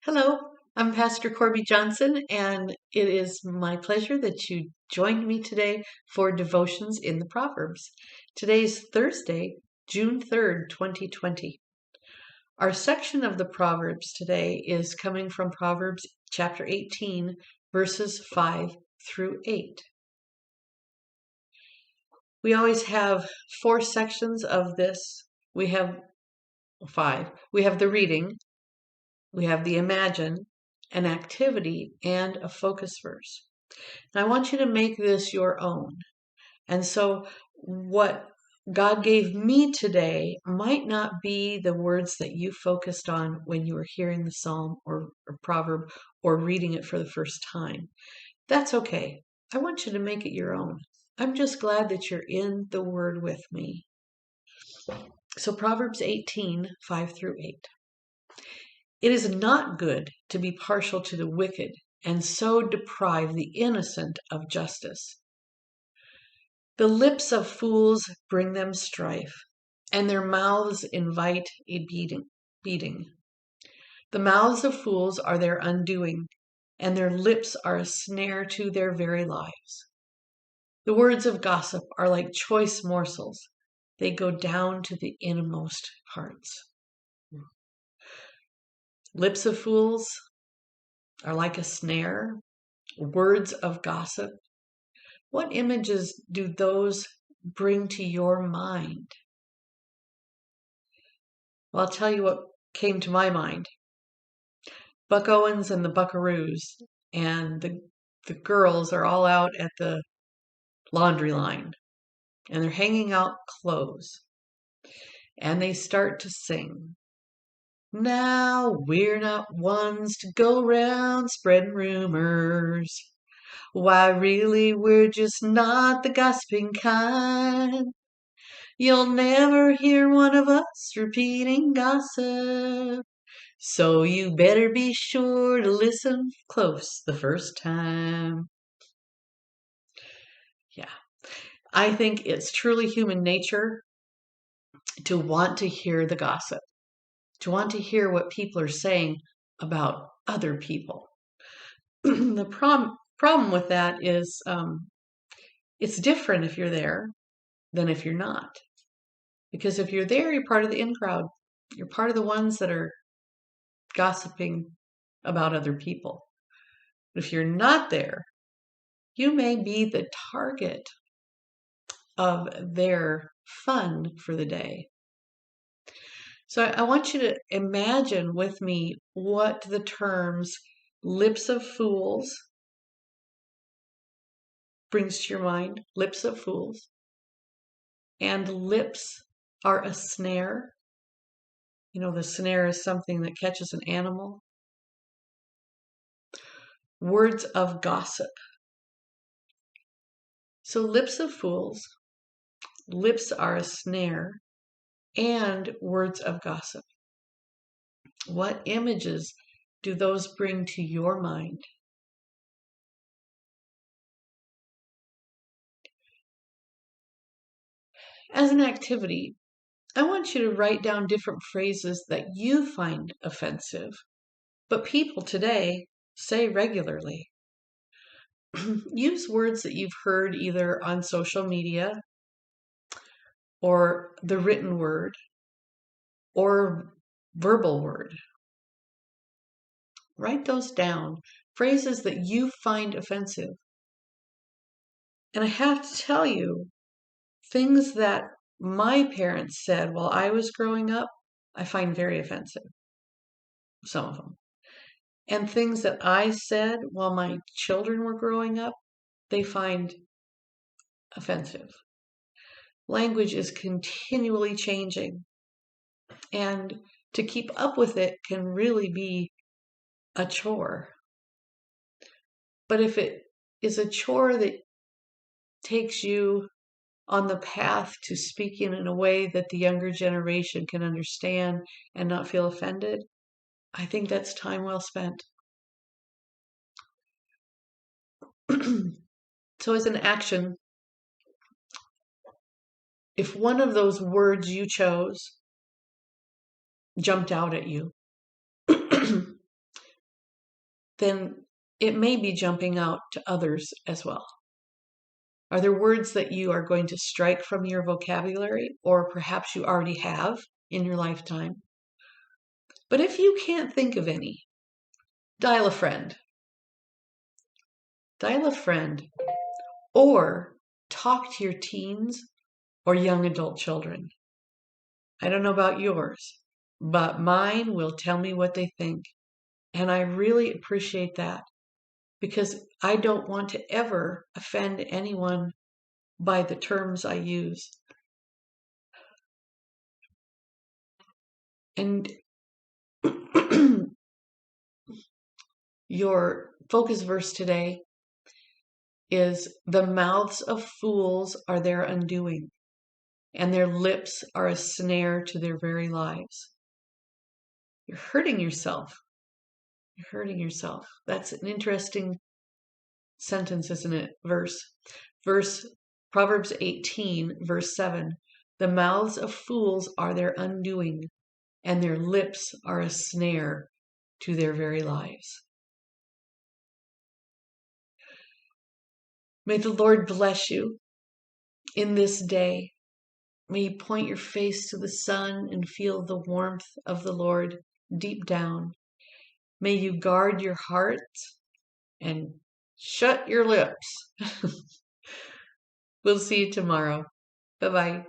Hello, I'm Pastor Corby Johnson, and it is my pleasure that you joined me today for Devotions in the Proverbs. Today's Thursday, June 3rd, 2020. Our section of the Proverbs today is coming from Proverbs chapter 18, verses 5 through 8. We always have four sections of this. We have five. We have the reading, we have the imagine, an activity, and a focus verse. And I want you to make this your own. And so what God gave me today might not be the words that you focused on when you were hearing the psalm or proverb or reading it for the first time. That's okay. I want you to make it your own. I'm just glad that you're in the Word with me. So Proverbs 18, 5 through 8. It is not good to be partial to the wicked and so deprive the innocent of justice. The lips of fools bring them strife, and their mouths invite a beating. The mouths of fools are their undoing, and their lips are a snare to their very lives. The words of gossip are like choice morsels. They go down to the innermost parts. Lips of fools are like a snare. Words of gossip. What images do those bring to your mind? Well, I'll tell you what came to my mind. Buck Owens and the Buckaroos, and the girls are all out at the laundry line, and they're hanging out clothes, and they start to sing. Now we're not ones to go round spreading rumors. Why, really, we're just not the gossiping kind. You'll never hear one of us repeating gossip. So you better be sure to listen close the first time. Yeah, I think it's truly human nature to want to hear the gossip, to want to hear what people are saying about other people. The problem with that is it's different if you're there than if you're not. Because if you're there, you're part of the in crowd. You're part of the ones that are gossiping about other people. But if you're not there, you may be the target of their fun for the day. So I want you to imagine with me what the terms lips of fools brings to your mind. Lips of fools. And lips are a snare. You know, the snare is something that catches an animal. Words of gossip. So lips of fools, lips are a snare, and words of gossip. What images do those bring to your mind? As an activity, I want you to write down different phrases that you find offensive, but people today say regularly. Use words that you've heard either on social media or the written word or verbal word. Write those down, phrases that you find offensive. And I have to tell you, things that my parents said while I was growing up, I find very offensive. Some of them. And things that I said while my children were growing up, they find offensive. Language is continually changing. And to keep up with it can really be a chore. But if it is a chore that takes you on the path to speaking in a way that the younger generation can understand and not feel offended, I think that's time well spent. So as an action, if one of those words you chose jumped out at you, then it may be jumping out to others as well. Are there words that you are going to strike from your vocabulary, or perhaps you already have in your lifetime? But if you can't think of any, dial a friend. Dial a friend, or talk to your teens or young adult children. I don't know about yours, but mine will tell me what they think. And I really appreciate that because I don't want to ever offend anyone by the terms I use. And your focus verse today is the mouths of fools are their undoing, and their lips are a snare to their very lives. You're hurting yourself. You're hurting yourself. That's an interesting sentence, isn't it? Proverbs 18, verse 7. The mouths of fools are their undoing, and their lips are a snare to their very lives. May the Lord bless you in this day. May you point your face to the sun and feel the warmth of the Lord deep down. May you guard your heart and shut your lips. We'll see you tomorrow. Bye-bye.